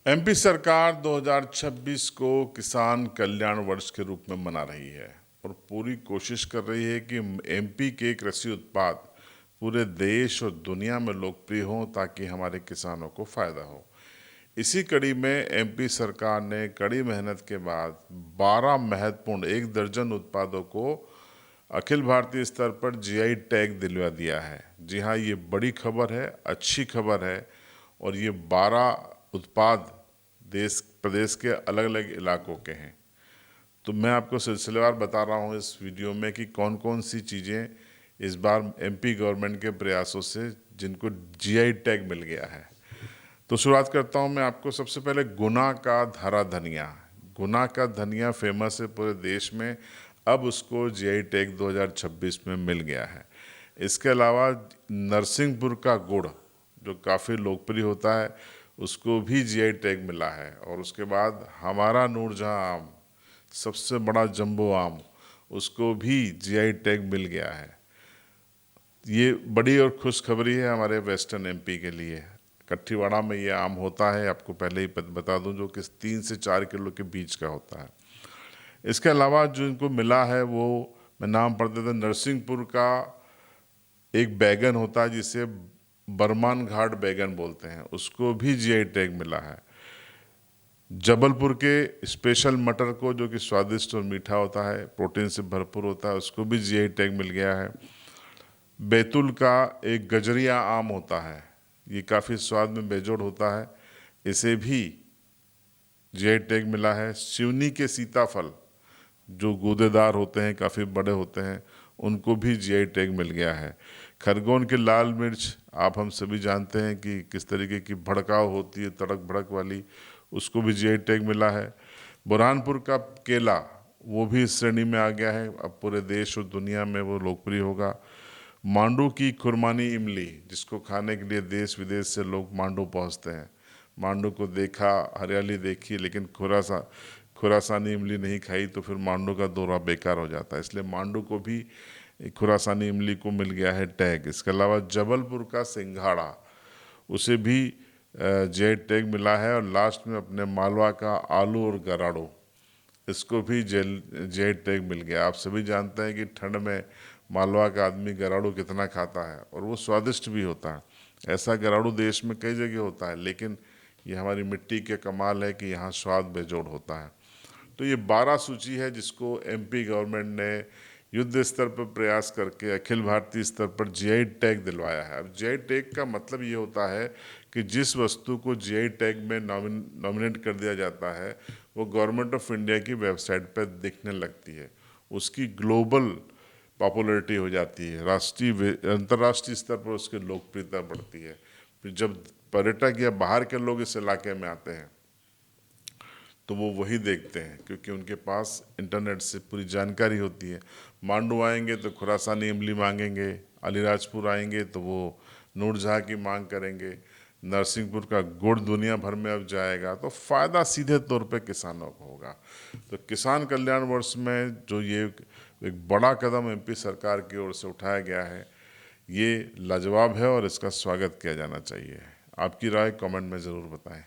MP सरकार 2026 को किसान कल्याण वर्ष के रूप में मना रही है और पूरी कोशिश कर रही है कि एमपी के कृषि उत्पाद पूरे देश और दुनिया में लोकप्रिय हों ताकि हमारे किसानों को फायदा हो। इसी कड़ी में एमपी सरकार ने कड़ी मेहनत के बाद 12 महत्वपूर्ण 1 दर्जन उत्पादों को अखिल भारतीय स्तर पर जीआई टैग दिलवा दिया है। जी हाँ, ये बड़ी खबर है, अच्छी खबर है। और ये 12 उत्पाद देश प्रदेश के अलग अलग इलाकों के हैं। तो मैं आपको सिलसिलेवार बता रहा हूँ इस वीडियो में कि कौन कौन सी चीज़ें इस बार एमपी गवर्नमेंट के प्रयासों से जिनको जीआई टैग मिल गया है। तो शुरुआत करता हूँ मैं आपको। सबसे पहले गुना का हरा धनिया। गुना का धनिया फेमस है पूरे देश में, अब उसको जीआई टैग 2026 में मिल गया है। इसके अलावा नरसिंहपुर का गुड़ जो काफ़ी लोकप्रिय होता है उसको भी जीआई टैग मिला है। और उसके बाद हमारा नूरजहां आम, सबसे बड़ा जंबो आम, उसको भी जीआई टैग मिल गया है। ये बड़ी और खुशखबरी है हमारे वेस्टर्न एमपी के लिए। कट्ठीवाड़ा में ये आम होता है, आपको पहले ही बता दूं, जो कि 3 से 4 किलो के बीच का होता है। इसके अलावा जो इनको मिला है वो मैं नाम पढ़ देता। नरसिंहपुर का एक बैगन होता है जिसे बरमान घाट बैगन बोलते हैं, उसको भी जीआई टैग मिला है। जबलपुर के स्पेशल मटर को, जो कि स्वादिष्ट और मीठा होता है, प्रोटीन से भरपूर होता है, उसको भी जीआई टैग मिल गया है। बैतूल का एक गजरिया आम होता है, ये काफ़ी स्वाद में बेजोड़ होता है, इसे भी जीआई टैग मिला है। सिवनी के सीताफल जो गूदेदार होते हैं, काफ़ी बड़े होते हैं, उनको भी जीआई टैग मिल गया है। खरगोन की लाल मिर्च आप हम सभी जानते हैं कि किस तरीके की भड़काव होती है, तड़क भड़क वाली, उसको भी जीआई टैग मिला है। बुरहानपुर का केला वो भी इस श्रेणी में आ गया है, अब पूरे देश और दुनिया में वो लोकप्रिय होगा। मांडू की खुरमानी इमली, जिसको खाने के लिए देश विदेश से लोग मांडू पहुंचते हैं। मांडू को देखा, हरियाली देखी, लेकिन खुरासानी इमली नहीं खाई तो फिर मांडू का दौरा बेकार हो जाता है, इसलिए मांडू को भी खुरासानी इमली को मिल गया है टैग। इसके अलावा जबलपुर का सिंघाड़ा, उसे भी जीआई टैग मिला है। और लास्ट में अपने मालवा का आलू और गराड़ो, इसको भी जीआई टैग मिल गया। आप सभी जानते हैं कि ठंड में मालवा का आदमी गराड़ू कितना खाता है और वो स्वादिष्ट भी होता है। ऐसा गराड़ू देश में कई जगह होता है, लेकिन ये हमारी मिट्टी के कमाल है कि यहाँ स्वाद बेजोड़ होता है। तो ये 12 सूची है जिसको एमपी गवर्नमेंट ने युद्ध स्तर पर प्रयास करके अखिल भारतीय स्तर पर जीआई टैग दिलवाया है। अब जीआई टैग का मतलब ये होता है कि जिस वस्तु को जीआई टैग में नॉमिनेट कर दिया जाता है वो गवर्नमेंट ऑफ इंडिया की वेबसाइट पर दिखने लगती है, उसकी ग्लोबल पॉपुलैरिटी हो जाती है, राष्ट्रीय अंतर्राष्ट्रीय स्तर पर उसकी लोकप्रियता बढ़ती है। फिर जब पर्यटक या बाहर के लोग इस इलाके में आते हैं तो वो वही देखते हैं, क्योंकि उनके पास इंटरनेट से पूरी जानकारी होती है। मांडू आएंगे तो खुरासानी इमली मांगेंगे, अलीराजपुर आएंगे तो वो नूरजहां की मांग करेंगे, नरसिंहपुर का गुड़ दुनिया भर में अब जाएगा, तो फ़ायदा सीधे तौर पे किसानों को होगा। तो किसान कल्याण वर्ष में जो ये एक बड़ा कदम एमपी सरकार की ओर से उठाया गया है, ये लाजवाब है और इसका स्वागत किया जाना चाहिए। आपकी राय कमेंट में ज़रूर बताएं।